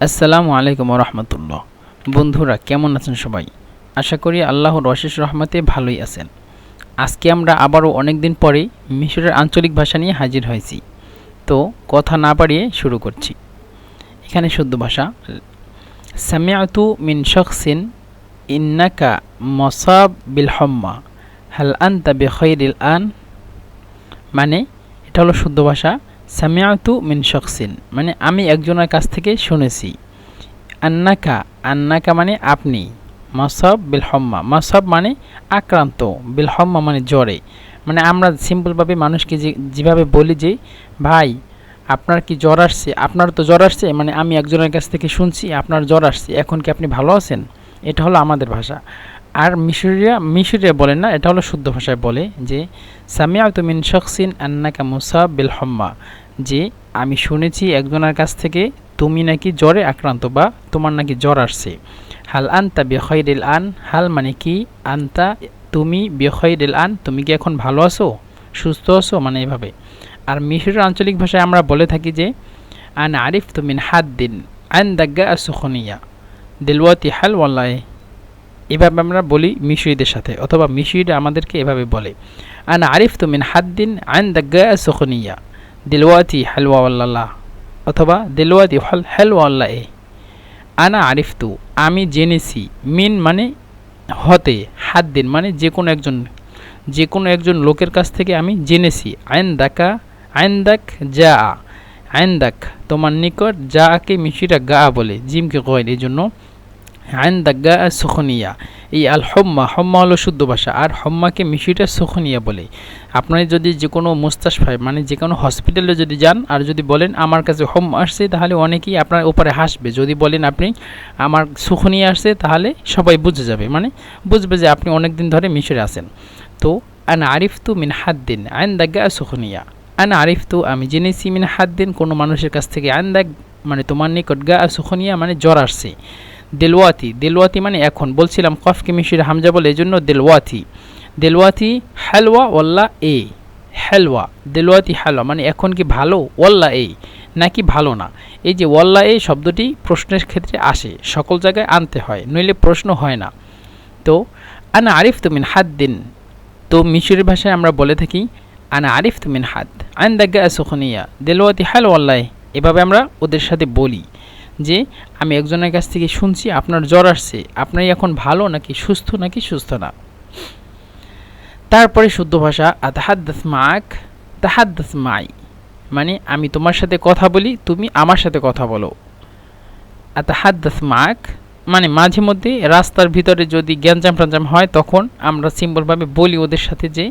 আসসালামু আলাইকুম রহমতুল্লাহ। বন্ধুরা কেমন আছেন সবাই? আশা করি আল্লাহর অশেষ রহমতে ভালোই আছেন। আজকে আমরা আবারও অনেক দিন পরে মিশরের আঞ্চলিক ভাষা নিয়ে হাজির হয়েছি। তো কথা না বাড়িয়ে শুরু করছি। এখানে শুদ্ধ ভাষা, সামিআতু মিন শাখসিন ইন্নাকা মসাব বিল হম্মা হাল আনতা বিখাইরিল আন। মানে এটা হলো শুদ্ধ ভাষা, সামিআতু মিন শাখসিন মানে আমি একজনের কাছ থেকে শুনেছি, আন্নাকা আন্নাকা মানে আপনি, মাসাব বিল হম্মা মাসাব মানে আক্রান্ত, বিল হম্মা মানে জ্বরে। মানে আমরা সিম্পলভাবে মানুষকে যেভাবে বলি যে ভাই আপনার কি জ্বর আসছে, আপনার তো জ্বর আসছে, মানে আমি একজনের কাছ থেকে শুনছি আপনার জ্বর আসছে, এখন কি আপনি ভালো আছেন? এটা হলো আমাদের ভাষা। আর মিশরিয়া বলেন না, এটা হলো শুদ্ধ ভাষায় বলে যে সামিআতু মিন শাখসিন আন্নাকা মুসাব বিল হম্মা, যে আমি শুনেছি একজনের কাছ থেকে তুমি নাকি জ্বরে আক্রান্ত বা তোমার নাকি জ্বর আসছে। হাল আনতা বিখাইরিল আন, হাল মানে কি, আনতা তুমি, বিখাইরিল আন তুমি কি এখন ভালো আছো, সুস্থ আছো, মানে এভাবে। আর মিশরের আঞ্চলিক ভাষায় আমরা বলে থাকি যে আন আরিফতু মিন হাদ্দিন আন দাগ্গা সুখনিয়া দিলওয়াতি হাল ওয়াল্লাহি। এভাবে আমরা বলি মিশরীদের সাথে, অথবা মিশরীরা আমাদেরকে এভাবে বলে আন আরিফতু মিন হাদ্দিন আন দাগ্গা সুখনিয়া দিলওয়াতি হালওয়া ওয়াল্লাহ, অথবা দিলওয়াতি হালওয়া আল্লাহ। আনা আরিফতু আমি জেনেছি, মিন মানে হতে, হাদ্দিন মানে যে কোনো একজন লোকের কাছ থেকে আমি জেনেছি, আইন্দাক যা, আইন্দাক তোমার নিকট, যা কে মিশিরা গা বলে, জিমকে কয়, এই জন্য আইন্দাক গা সুখনিয়া। এই আল হম্মা, হম্মা হলো শুদ্ধ ভাষা, আর হম্মাকে মিশিরা সুখনিয়া বলে। আপনারা যদি যে কোনো মুস্তাশফায় মানে যে কোনো হসপিটালে যদি যান আর যদি বলেন আমার কাছে হম্মা আসছে, তাহলে অনেকেই আপনার উপরে হাসবে। যদি বলেন আপনি আমার সুখনিয়া আসছে, তাহলে সবাই বুঝে যাবে, মানে বুঝবে যে আপনি অনেক দিন ধরে মিশরে আছেন। তো আনা আরিফতু মিন হাদ্দিন আইন্দাক গা সুখনিয়া, আনা আরিফতু আমি জেনেছি, মিন হাদ্দিন কোনো মানুষের কাছ থেকে, আইন্দাক মানে তোমার নিকট, গা সুখনিয়া মানে জ্বর আসছে। দেলওয়াতি, দেলওয়াতি মানে এখন, বলছিলাম কফকে মিশির হামজা বলে, এই জন্য দেলওয়াতি। দেলওয়াতি হালওয়া ওয়াল্লা এ, হালওয়া দেলওয়াতি হালওয়া মানে এখন কি ভালো, ওয়াল্লা এ নাকি ভালো না। এই যে ওয়াল্লা এ শব্দটি প্রশ্নের ক্ষেত্রে আসে, সকল জায়গায় আনতে হয়, নইলে প্রশ্ন হয় না। তো আনা আরিফতু মিন হাদ্দিন, তো মিশরের ভাষায় আমরা বলে থাকি আনা আরিফতু মিন হাদ আইন্দাক সুখনিয়া দেলওয়াতি হালওয়া আল্লাহ। এভাবে আমরা ওদের সাথে বলি যে আমি একজনের কাছ থেকে শুনছি আপনার জ্বর আসছে, আপনি এখন ভালো নাকি সুস্থ নাকি সুস্থ না। তারপরে শুদ্ধ ভাষা আতাহাদ্দাস মাক, তাহাদ্দাস মাই মানে আমি তোমার সাথে কথা বলি, তুমি আমার সাথে কথা বলো। আতাহাদ্দাস মাক মানে মাঝে মধ্যে রাস্তার ভিতরে যদি গ্যাঞ্জাম টাঞ্জাম হয়, তখন আমরা সিম্পলভাবে বলি ওদের সাথে যে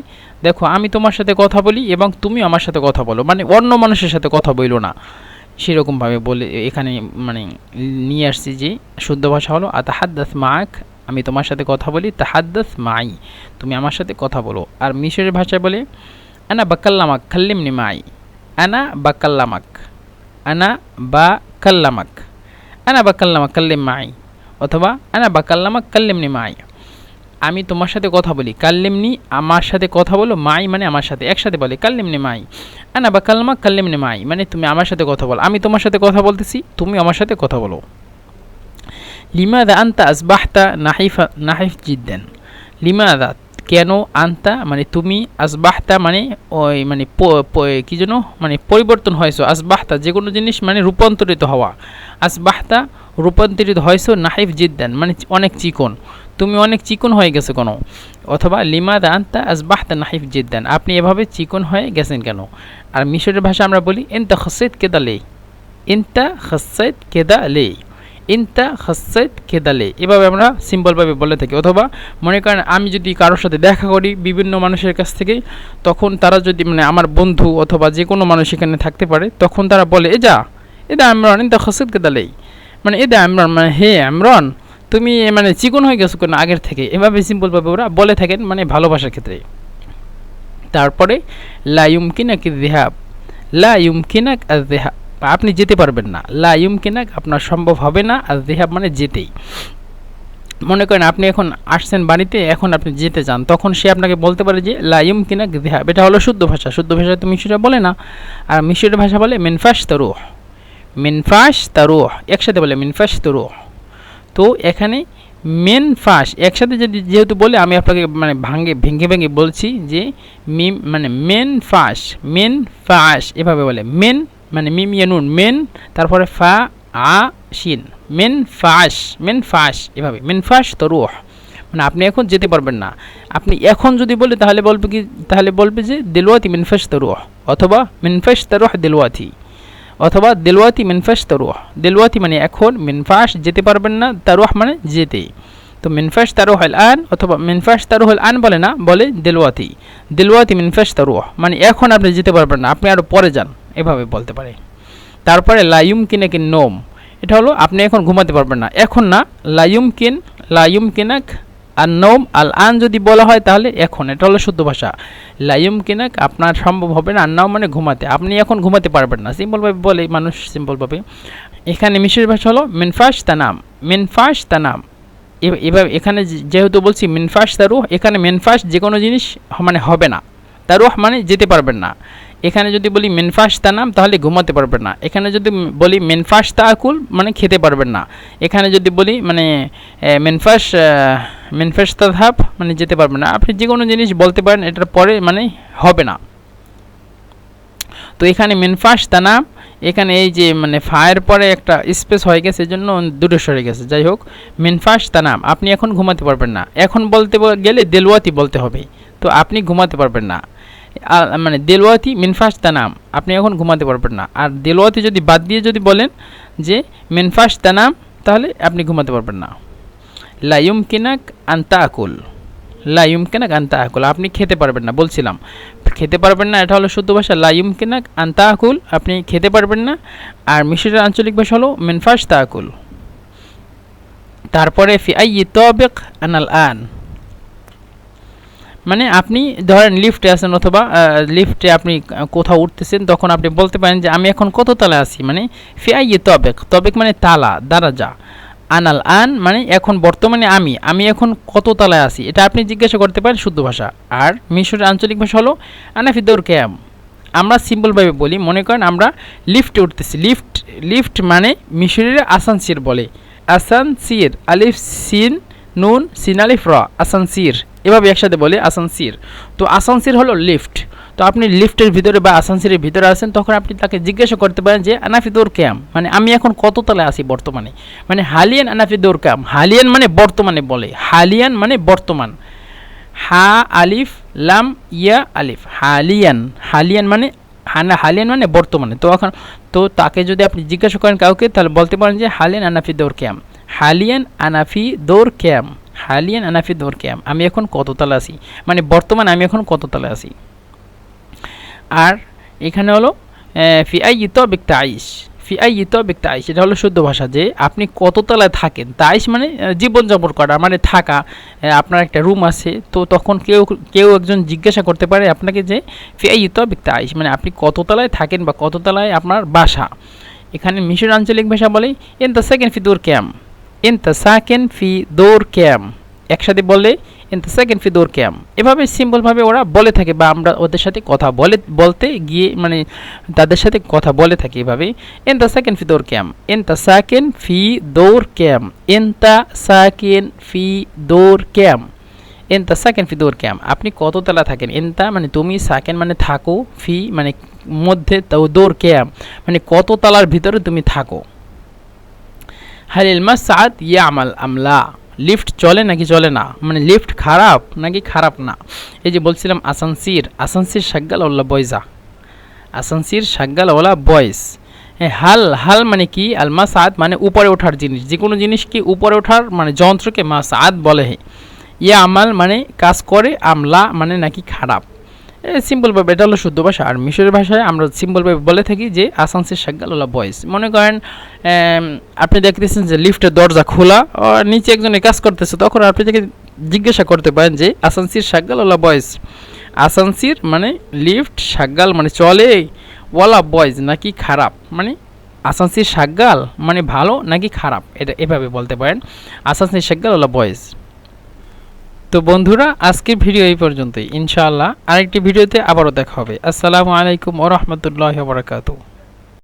দেখো আমি তোমার সাথে কথা বলি এবং তুমি আমার সাথে কথা বলো, মানে অন্য মানুষের সাথে কথা বইলো না, সেরকমভাবে বলে এখানে মানে নিয়ে আসছি যে শুদ্ধ ভাষা হলো আতাহাদ্দাস মাক আমি তোমার সাথে কথা বলি, তাহাদ্দাস মাই তুমি আমার সাথে কথা বলো। আর মিশরের ভাষায় বলে আনা বাকাল্লামাক খাল্লিমনি মাই, আনা বাকাল্লামাক, আনা বা কাল্লামাক, আনা বাকাল্লামাক কাল্লিম মাই, অথবা আনা বাকাল্লামাক কাল্লিমনি মাই আমি তোমার সাথে কথা বলি, কাল্লিমনি আমার সাথে কথা বলো, মাই মানে আমার সাথে, একসাথে বলে কাল্লিমনি মাই, আনা বাকাল্লামাক কাল্লিমনি মাই মানে তুমি আমার সাথে কথা বলো, আমি তোমার সাথে কথা বলতেছি, তুমি আমার সাথে কথা বলো। লিমাদা আনতা আসবাহতা নাহিফ জিদ্দান, লিমাদা কেন, আনতা মানে তুমি, আসবাহতা মানে ওই মানে কি যেন মানে পরিবর্তন হয়েছো, আসবাহতা যে কোনো জিনিস মানে রূপান্তরিত হওয়া, আসবাহতা রূপান্তরিত হয়েছো, নাহিফ জিদ্দান মানে অনেক চিকন, তুমি অনেক চিকন হয়ে গেছো কেন, অথবা লিমাদা আনতা আসবাহতা নাহিফ জিদ্দান আপনি এভাবে চিকন হয়ে গেছেন কেন। আর মিশরের ভাষা আমরা বলি ইনতা খাসাইত কেদালে, ইনতা খাসাইত কেদালে, ইনতা খাসাইত কেদালে এভাবে আমরা সিম্পলভাবে বলে থাকি। অথবা মনে করেন আমি যদি কারোর সাথে দেখা করি বিভিন্ন মানুষের কাছ থেকে, তখন তারা যদি মানে আমার বন্ধু অথবা যে কোনো মানুষ এখানে থাকতে পারে, তখন তারা বলে এদা ইমরান ইনতা খাসাইত কেদালে, মানে এদা ইমরান মানে হে ইমরান তুমি মানে চিকন হয়ে গেছো কেন আগের থেকে, এভাবে সিম্পলভাবে ওরা বলে থাকেন মানে ভালোবাসার ক্ষেত্রে। তারপরে লা ইউমকিনাক যিহাব, লা ইউমকিনাক আয-যিহাব আপনি যেতে পারবেন না, লা ইউমকিনাক আপনার সম্ভব হবে না, আয-যিহাব মানে যেতেই। মনে করেন আপনি এখন আসছেন বাড়িতে, এখন আপনি যেতে চান, তখন সে আপনাকে বলতে পারে যে লা ইউমকিনাক যিহাব, এটা হলো শুদ্ধ ভাষা। শুদ্ধ ভাষা তো মিশরে বলে না, আর মিশরের ভাষা বলে মিন ফাশতারুহ, মিনফাশ তারুহ, একসাথে বলে মিনফাশ তারুহ। তো এখানে মেনফাশ একসাথে যদি যেহেতু বলে আমি আপনাকে মানে ভেঙে ভেঙে বলছি যে মিম মানে মেনফাশ এভাবে বলে। মেন মানে মিম ইয়ানুন মেন, তারপরে ফা আ শিন, মেনফাশ এভাবে মিনফাশ তরুহ, মানে আপনি এখন যেতে পারবেন না। আপনি এখন যদি বলে তাহলে বলবে কি, তাহলে বলবে যে দিলওয়াতি মিনফাশ তরুহ, অথবা মিনফাশ তরুহ দিলওয়াতি, অথবা দিলওয়াতি মিনফাশ তরুহ। দিলওয়াতি মানে এখন, মিনফাশ যেতে পারবেন না, তারুহ মানে যেতে। তো মিনফাশ তারুহ আল আন, অথবা মিনফাশ তারুহ আল আন বলে না, বলে দিলওয়াতি মিনফাশ তারুহ, মানে এখন আপনি যেতে পারবেন না, আপনি আরও পরে যান, এভাবে বলতে পারে। তারপরে লায়ুম কিনাক নোম, এটা হলো আপনি এখন ঘুমাতে পারবেন না, এখন না। লায়ুম কিনাক আর নোম আল আন যদি বলা হয় তাহলে এখন, এটা হলো শুদ্ধ ভাষা। লায়ুম কিনাক আপনার সম্ভব হবে না, আর নাও মানে ঘুমাতে, আপনি এখন ঘুমাতে পারবেন না, সিম্পলভাবে বলে মানুষ সিম্পলভাবে। এখানে মিশরের ভাষা হলো মিনফাশ তানাম। এবার এখানে যেহেতু বলছি মিনফাশ তারুহ, এখানে মিনফাশ যে কোনো জিনিস মানে হবে না, তারুহ মানে যেতে পারবেন না। এখানে যদি বলি মিনফাশ তানাম তাহলে ঘুমাতে পারবেন না। এখানে যদি বলি মিনফাশ তাকুল মানে খেতে পারবেন না। এখানে যদি বলি মানে মিনফাশ তাযহাব মানে যেতে পারবেন না। আপনি যে কোনো জিনিস বলতে পারেন, এটার পরে মানে হবে না। তো এখানে মিনফাশ তানাম, এখানে এই যে মানে ফায়ের পরে একটা স্পেস হয়ে গেছে, এজন্য দুটো সরে গেছে। যাই হোক, মিনফাশ তানাম আপনি এখন ঘুমাতে পারবেন না। এখন বলতে গেলে দিলওয়াতি বলতে হবে, তো আপনি ঘুমাতে পারবেন না। মানে দিলওয়াতি মিনফাশ তানাম, আপনি এখন ঘুমাতে পারবেন না। আর দিলওয়াতি যদি বাদ দিয়ে যদি বলেন যে মিনফাশ তানাম, তাহলে আপনি ঘুমাতে পারবেন না। লায়ুম কিনাক আন্তা আকুল, আপনি খেতে পারবেন না, বলছিলাম খেতে পারবেন না, এটা হলো শুদ্ধ ভাষা লায়ুম কিনাক আন্তা আকুল, আপনি খেতে পারবেন না। আর মিশরের আঞ্চলিক ভাষা হলো মিনফাশ তাকুল। তারপরে ফি আইয়ি তাবিক আনাল আন, মানে আপনি ধরেন লিফটে আছেন, অথবা লিফটে আপনি কোথাও উঠতেছেন, তখন আপনি বলতে পারেন যে আমি এখন কত তলায় আছি, মানে ফি আইয়ি তাবিক মানে তালা, দারাজা। আনাল আন মানে এখন বর্তমানে আমি এখন কত তলায় আছি, এটা আপনি জিজ্ঞাসা করতে পারেন, শুদ্ধ ভাষা। আর মিশরের আঞ্চলিক ভাষা হলো আনাফি দৌর ক্যাম। আমরা সিম্পলভাবে বলি, মনে করেন আমরা লিফটে উঠতেছি, লিফট মানে মিশরের আসানসির বলে, আসানসির, আলিফ সিন নুন সিন আলিফ র, আসানসির এভাবে একসাথে বলে আসানসির। তো আসানসির হলো লিফট। তো আপনি লিফটের ভিতরে বা আসানসিরের ভিতরে আছেন, তখন আপনি তাকে জিজ্ঞাসা করতে পারেন যে আনাফিদোর ক্যাম, মানে আমি এখন কত তলায় আছি বর্তমানে, মানে হালিয়ান আনাফিদোর ক্যাম। হালিয়ান মানে বর্তমানে বলে, হালিয়ান মানে বর্তমান, হা আলিফ লাম ইয়া আলিফ, হালিয়ান মানে হালিয়ান মানে বর্তমানে। তো এখন তো তাকে যদি আপনি জিজ্ঞাসা করেন কাউকে, তাহলে বলতে পারেন যে হালিয়ান আনাফি দৌর ক্যাম, হালিয়ান আনাফি দৌর ক্যাম, আমি এখন কত তলা আছি, মানে বর্তমানে আমি এখন কত তলা আছি। আর এখানে হলো ফি আইয়ি তাবিক তাইশ, এটা হলো শুদ্ধ ভাষা, যে আপনি কত তলায় থাকেন। তাইশ মানে জীবনযাপন করা, মানে থাকা, আপনার একটা রুম আছে। তো তখন কেউ একজন জিজ্ঞাসা করতে পারে আপনাকে যে ফি আইয়ি তাবিক তাইশ, মানে আপনি কত তলায় থাকেন বা কত তলায় আপনার বাসা। এখানে মিশর আঞ্চলিক ভাষা বলে এন্তা সাকেন ফি দৌর ক্যাম, একসাথে বলে ইন দ্য সেকেন্ড ফি দৌর ক্যাম। এভাবে সিম্পলভাবে ওরা বলে থাকে, বা আমরা ওদের সাথে কথা বলতে গিয়ে মানে তাদের সাথে কথা বলে থাকি এভাবে, ইন দ্য সেকেন্ড ফি দৌর ক্যাম, ইন দ্য সেকেন্ড ফি দৌর ক্যাম, ইন দ্য সেকেন্ড ফি দৌর ক্যাম, ইন দ্য সেকেন্ড ফি দৌর ক্যাম, আপনি কত তলা থাকেন। ইনতা মানে তুমি, সাকেন মানে থাকো, ফি মানে মধ্যে, দৌর ক্যাম মানে কত তলার ভিতরে তুমি থাকো। হালিল মাসআদ ইয়ামাল আমলা, লিফট চলে নাকি চলে না, মানে লিফট খারাপ নাকি খারাপ না। এই যে বলছিলাম আসানসির শাগ্গাল ওলা বয়জা, আসানসির শাগ্গাল ওলা বয়স। হাল মানে কি, আল মাসআদ মানে উপরে ওঠার জিনিস, যে কোনো জিনিসকে উপরে ওঠার মানে যন্ত্রকে মাসআদ বলে। ইয়া আমাল মানে কাজ করে, আমলা মানে নাকি খারাপ। সিম্পলভাবে এটা হলো শুদ্ধ ভাষা। আর মিশরের ভাষায় আমরা সিম্পলভাবে বলে থাকি যে আসানসির শাগ্গাল ওলা বয়েস। মনে করেন আপনি দেখতেছেন যে লিফটের দরজা খোলা, নিচে একজনে কাজ করতেছে, তখন আপনি তাকে জিজ্ঞাসা করতে পারেন যে আসানসির শাগ্গাল ওলা বয়েস। আসানসির মানে লিফট, শাগ্গাল মানে চলে, ওয়ালা বয়েজ নাকি খারাপ, মানে আসানসির শাগ্গাল মানে ভালো নাকি খারাপ, এটা এভাবে বলতে পারেন, আসানসির শাগ্গাল ওলা বয়েজ। তো বন্ধুরা, আজকের ভিডিও এই পর্যন্তই। ইনশাআল্লাহ আরেকটি ভিডিওতে আবারও দেখা হবে। আসসালামু আলাইকুম ওয়া রাহমাতুল্লাহি ওয়া বারাকাতুহু।